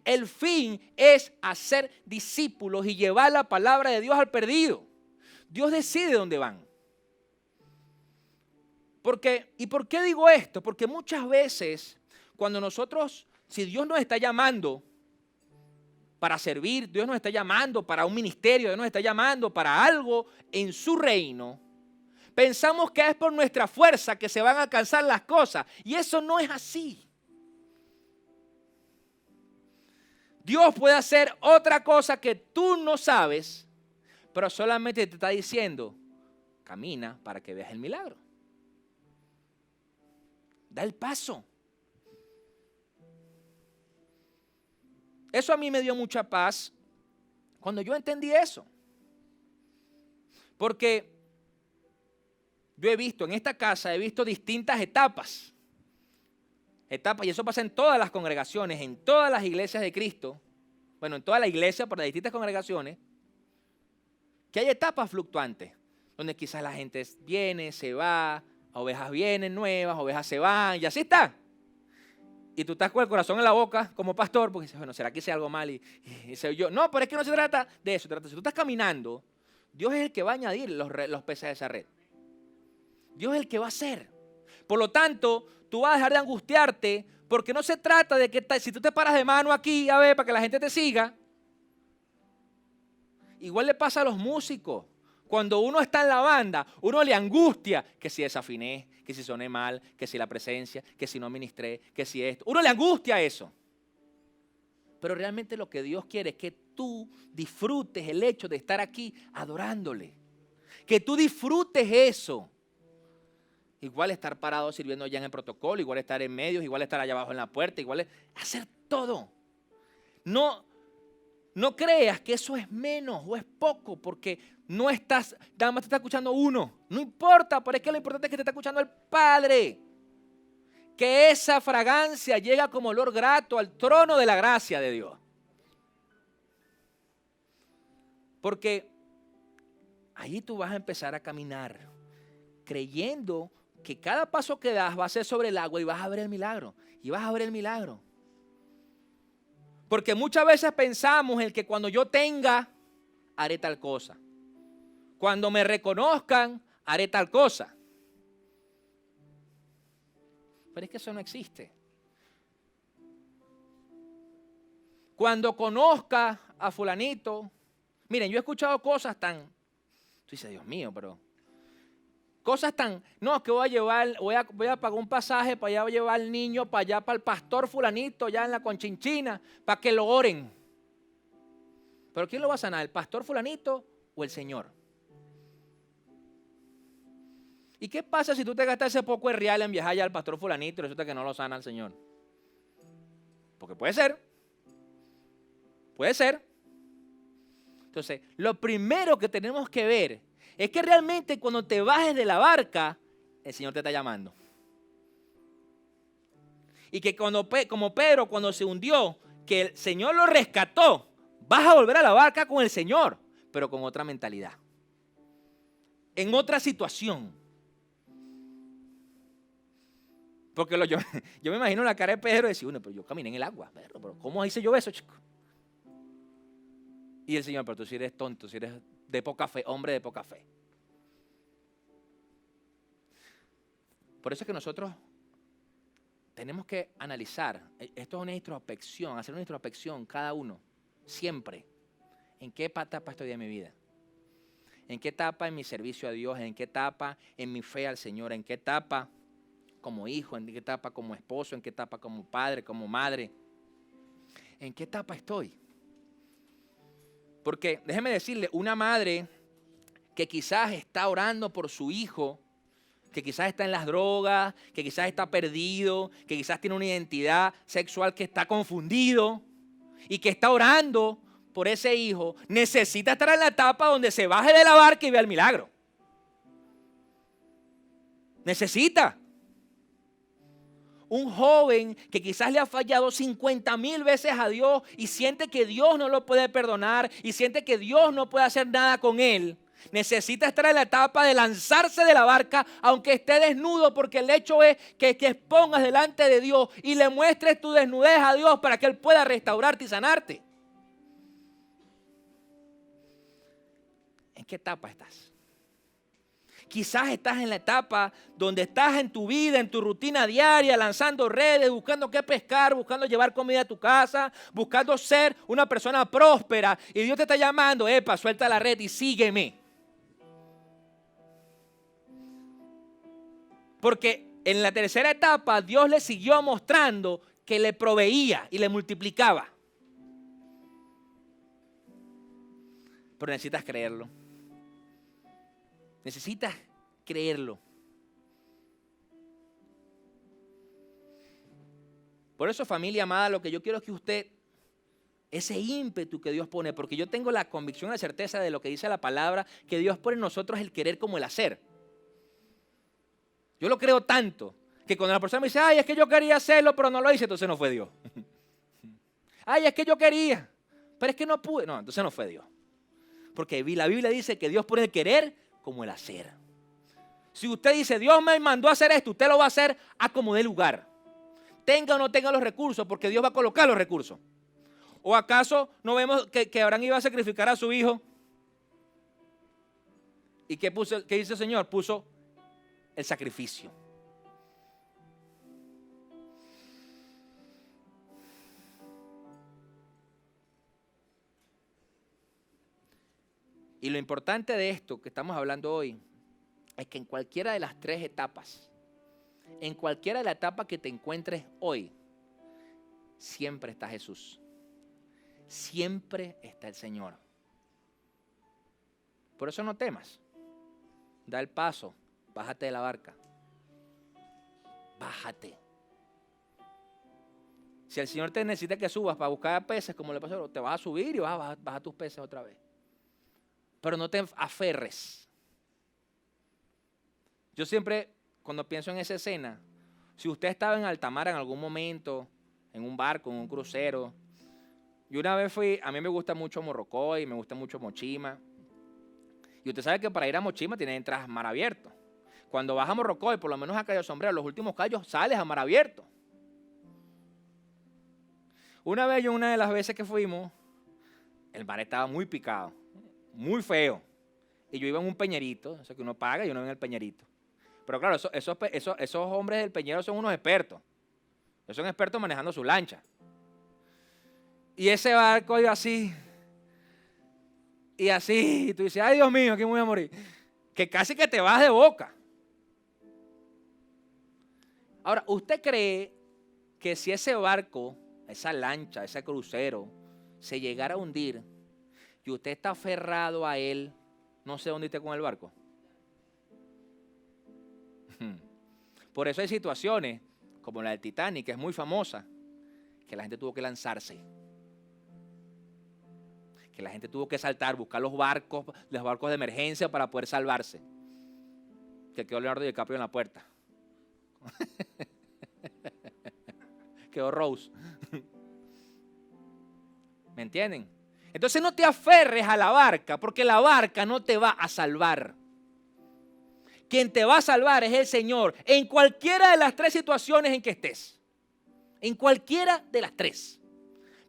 El fin es hacer discípulos y llevar la palabra de Dios al perdido. Dios decide dónde van. ¿Y por qué digo esto? Porque muchas veces cuando nosotros, si Dios nos está llamando para servir, Dios nos está llamando para un ministerio, Dios nos está llamando para algo en su reino, pensamos que es por nuestra fuerza que se van a alcanzar las cosas. Y eso no es así. Dios puede hacer otra cosa que tú no sabes, pero solamente te está diciendo, camina para que veas el milagro. Da el paso. Eso a mí me dio mucha paz cuando yo entendí eso. Porque yo he visto en esta casa, distintas etapas. Y eso pasa en todas las congregaciones, en todas las iglesias de Cristo. Bueno, en toda la iglesia, por las distintas congregaciones, que hay etapas fluctuantes, donde quizás la gente viene, se va, ovejas vienen nuevas, ovejas se van, y así está. Y tú estás con el corazón en la boca como pastor, porque dices, bueno, ¿será que hice algo mal? Y soy yo. No, pero es que no se trata de eso. Si tú estás caminando, Dios es el que va a añadir los peces a esa red. Dios es el que va a hacer. Por lo tanto, tú vas a dejar de angustiarte, porque no se trata de que si tú te paras de mano aquí, a ver, para que la gente te siga. Igual le pasa a los músicos. Cuando uno está en la banda, uno le angustia que si desafiné, que si soné mal, que si la presencia, que si no ministré, que si esto. Uno le angustia eso. Pero realmente lo que Dios quiere es que tú disfrutes el hecho de estar aquí adorándole. Que tú disfrutes eso. Igual estar parado sirviendo ya en el protocolo, igual estar en medios, igual estar allá abajo en la puerta, igual hacer todo. No creas que eso es menos o es poco, porque nada más te está escuchando uno. No importa, pero es que lo importante es que te está escuchando el Padre. Que esa fragancia llega como olor grato al trono de la gracia de Dios. Porque ahí tú vas a empezar a caminar creyendo que cada paso que das va a ser sobre el agua y vas a ver el milagro. Y vas a ver el milagro. Porque muchas veces pensamos en que cuando yo tenga, haré tal cosa. Cuando me reconozcan, haré tal cosa. Pero es que eso no existe. Cuando conozca a fulanito, miren, yo he escuchado cosas tan, tú dices, Dios mío, pero cosas tan, no, que voy a pagar un pasaje para allá, llevar al niño para allá, para el pastor fulanito, allá en la Conchinchina, para que lo oren. Pero ¿quién lo va a sanar? ¿El pastor fulanito o el Señor? ¿Y qué pasa si tú te gastas ese poco de real en viajar allá al pastor fulanito y resulta que no lo sana el Señor? Porque puede ser. Puede ser. Entonces, lo primero que tenemos que ver es que realmente cuando te bajes de la barca, el Señor te está llamando. Y que como Pedro cuando se hundió, que el Señor lo rescató, vas a volver a la barca con el Señor, pero con otra mentalidad. En otra situación. Porque yo me imagino la cara de Pedro y decir, bueno, pero yo caminé en el agua, pero ¿cómo hice yo eso, chico? Y el Señor, pero tú si eres tonto, si eres de poca fe, hombre de poca fe. Por eso es que nosotros tenemos que analizar, esto es una introspección, hacer una introspección cada uno, siempre. ¿En qué etapa estoy de mi vida? ¿En qué etapa en mi servicio a Dios? ¿En qué etapa en mi fe al Señor? ¿En qué etapa como hijo? ¿En qué etapa como esposo? ¿En qué etapa como padre, como madre? ¿En qué etapa estoy? Porque déjeme decirle, una madre que quizás está orando por su hijo, que quizás está en las drogas, que quizás está perdido, que quizás tiene una identidad sexual que está confundido y que está orando por ese hijo, necesita estar en la etapa donde se baje de la barca y vea el milagro. Necesita. Un joven que quizás le ha fallado 50,000 veces a Dios y siente que Dios no lo puede perdonar y siente que Dios no puede hacer nada con él, necesita estar en la etapa de lanzarse de la barca aunque esté desnudo, porque el hecho es que expongas delante de Dios y le muestres tu desnudez a Dios para que Él pueda restaurarte y sanarte. ¿En qué etapa estás? Quizás estás en la etapa donde estás en tu vida, en tu rutina diaria, lanzando redes, buscando qué pescar, buscando llevar comida a tu casa, buscando ser una persona próspera. Y Dios te está llamando, epa, suelta la red y sígueme. Porque en la tercera etapa Dios le siguió mostrando que le proveía y le multiplicaba. Pero necesitas creerlo. Necesitas creerlo. Por eso, familia amada, lo que yo quiero es que usted, ese ímpetu que Dios pone, porque yo tengo la convicción, la certeza de lo que dice la palabra, que Dios pone en nosotros el querer como el hacer. Yo lo creo tanto, que cuando la persona me dice, ay, es que yo quería hacerlo, pero no lo hice, entonces no fue Dios. Ay, es que yo quería, pero es que no pude. No, entonces no fue Dios. Porque la Biblia dice que Dios pone el querer como el hacer. Si usted dice, Dios me mandó a hacer esto, usted lo va a hacer a como dé lugar. Tenga o no tenga los recursos, porque Dios va a colocar los recursos. ¿O acaso no vemos que Abraham iba a sacrificar a su hijo? ¿Y qué hizo el Señor? Puso el sacrificio. Y lo importante de esto que estamos hablando hoy es que en cualquiera de las tres etapas, en cualquiera de las etapas que te encuentres hoy, siempre está Jesús. Siempre está el Señor. Por eso no temas. Da el paso. Bájate de la barca. Bájate. Si el Señor te necesita que subas para buscar peces, como le pasó, te vas a subir y vas a bajar tus peces otra vez. Pero no te aferres. Yo siempre, cuando pienso en esa escena, si usted estaba en alta mar en algún momento, en un barco, en un crucero, yo una vez a mí me gusta mucho Morrocoy, me gusta mucho Mochima, y usted sabe que para ir a Mochima tiene que entrar a mar abierto. Cuando vas a Morrocoy, por lo menos a Cayo Sombrero, los últimos callos, sales a mar abierto. Una vez, una de las veces que fuimos, el mar estaba muy picado, muy feo, y yo iba en un peñerito, o sea que uno paga y uno va en el peñerito. Pero claro, esos hombres del Peñero son unos expertos. Ellos son expertos manejando su lancha. Y ese barco iba así. Y así. Y tú dices, ay Dios mío, aquí me voy a morir. Que casi que te vas de boca. Ahora, ¿usted cree que si ese barco, esa lancha, ese crucero, se llegara a hundir y usted está aferrado a él, no sé dónde esté con el barco? Por eso hay situaciones, como la del Titanic, que es muy famosa, que la gente tuvo que lanzarse. Que la gente tuvo que saltar, buscar los barcos de emergencia para poder salvarse. Que quedó Leonardo DiCaprio en la puerta. Quedó Rose. ¿Me entienden? Entonces no te aferres a la barca, porque la barca no te va a salvar. Quien te va a salvar es el Señor, en cualquiera de las tres situaciones en que estés. En cualquiera de las tres.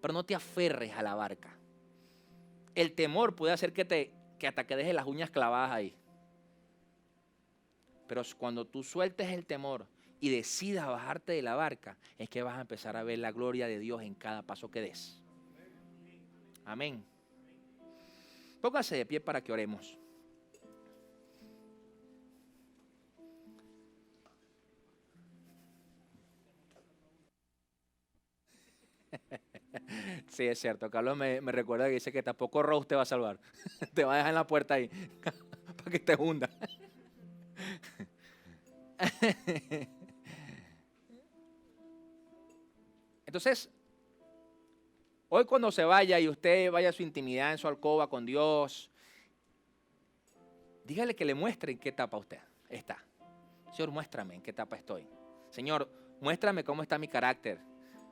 Pero no te aferres a la barca. El temor puede hacer que hasta que dejes las uñas clavadas ahí. Pero cuando tú sueltes el temor y decidas bajarte de la barca, es que vas a empezar a ver la gloria de Dios en cada paso que des. Amén. Póngase de pie para que oremos. Sí, es cierto. Carlos me recuerda que dice que tampoco Rose te va a salvar. Te va a dejar en la puerta ahí para que te hunda. Entonces, hoy cuando se vaya y usted vaya a su intimidad en su alcoba con Dios, dígale que le muestre en qué etapa usted está. Señor, muéstrame en qué etapa estoy. Señor, muéstrame cómo está mi carácter.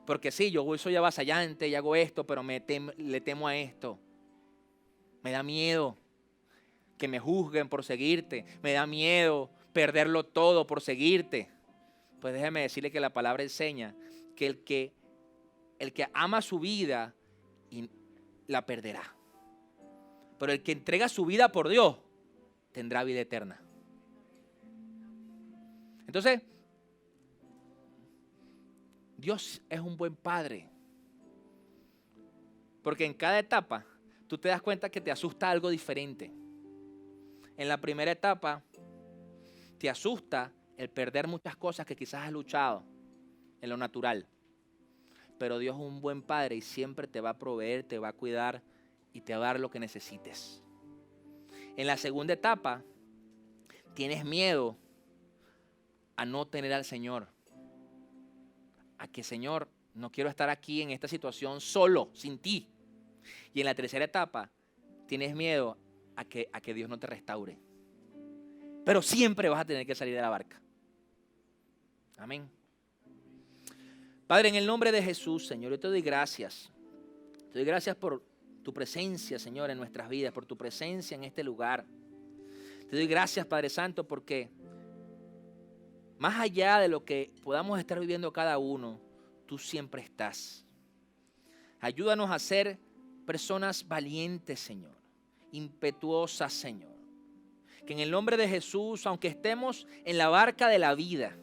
Porque sí, yo soy avasallante y hago esto, pero le temo a esto. Me da miedo que me juzguen por seguirte. Me da miedo perderlo todo por seguirte. Pues déjeme decirle que la palabra enseña que el que ama su vida la perderá. Pero el que entrega su vida por Dios tendrá vida eterna. Entonces, Dios es un buen padre. Porque en cada etapa tú te das cuenta que te asusta algo diferente. En la primera etapa te asusta el perder muchas cosas que quizás has luchado en lo natural. Pero Dios es un buen padre y siempre te va a proveer, te va a cuidar y te va a dar lo que necesites. En la segunda etapa tienes miedo a no tener al Señor. A que, Señor, no quiero estar aquí en esta situación solo, sin ti. Y en la tercera etapa tienes miedo a que Dios no te restaure. Pero siempre vas a tener que salir de la barca. Amén. Padre, en el nombre de Jesús, Señor, yo te doy gracias. Te doy gracias por tu presencia, Señor, en nuestras vidas, por tu presencia en este lugar. Te doy gracias, Padre Santo, porque más allá de lo que podamos estar viviendo cada uno, tú siempre estás. Ayúdanos a ser personas valientes, Señor, impetuosas, Señor. Que en el nombre de Jesús, aunque estemos en la barca de la vida,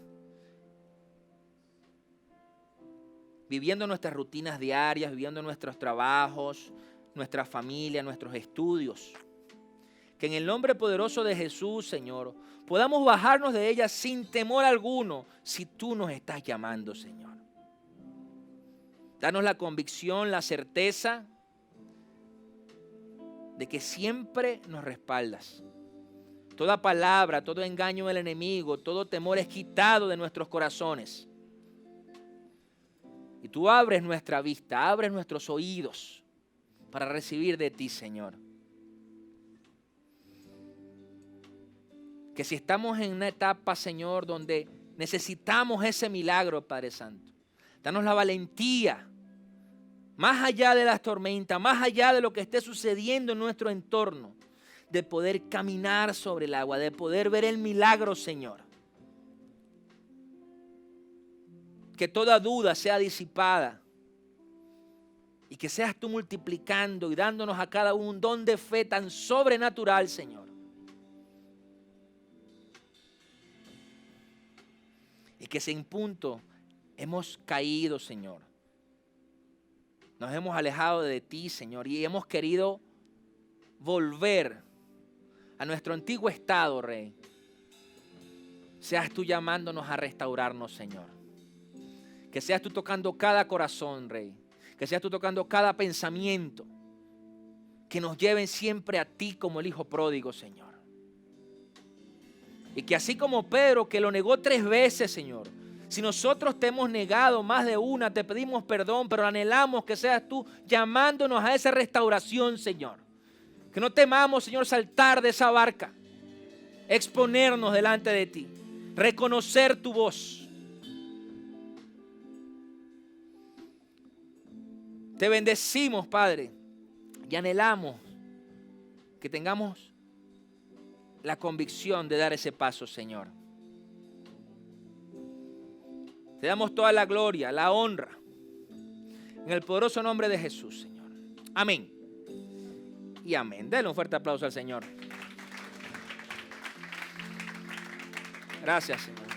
viviendo nuestras rutinas diarias, viviendo nuestros trabajos, nuestra familia, nuestros estudios, que en el nombre poderoso de Jesús, Señor, podamos bajarnos de ellas sin temor alguno si tú nos estás llamando, Señor. Danos la convicción, la certeza de que siempre nos respaldas. Toda palabra, todo engaño del enemigo, todo temor es quitado de nuestros corazones. Y tú abres nuestra vista, abres nuestros oídos para recibir de ti, Señor. Que si estamos en una etapa, Señor, donde necesitamos ese milagro, Padre Santo, danos la valentía, más allá de las tormentas, más allá de lo que esté sucediendo en nuestro entorno, de poder caminar sobre el agua, de poder ver el milagro, Señor. Que toda duda sea disipada y que seas tú multiplicando y dándonos a cada uno un don de fe tan sobrenatural, Señor. que en punto hemos caído, Señor. Nos hemos alejado de ti, Señor, y hemos querido volver a nuestro antiguo estado, Rey. Seas tú llamándonos a restaurarnos, Señor. Que seas tú tocando cada corazón, Rey. Que seas tú tocando cada pensamiento. Que nos lleven siempre a ti como el hijo pródigo, Señor. Y que así como Pedro, que lo negó 3 veces, Señor. Si nosotros te hemos negado más de una, te pedimos perdón, pero anhelamos que seas tú llamándonos a esa restauración, Señor. Que no temamos, Señor, saltar de esa barca. Exponernos delante de ti. Reconocer tu voz. Te bendecimos, Padre, y anhelamos que tengamos la convicción de dar ese paso, Señor. Te damos toda la gloria, la honra, en el poderoso nombre de Jesús, Señor. Amén. Y amén. Denle un fuerte aplauso al Señor. Gracias, Señor.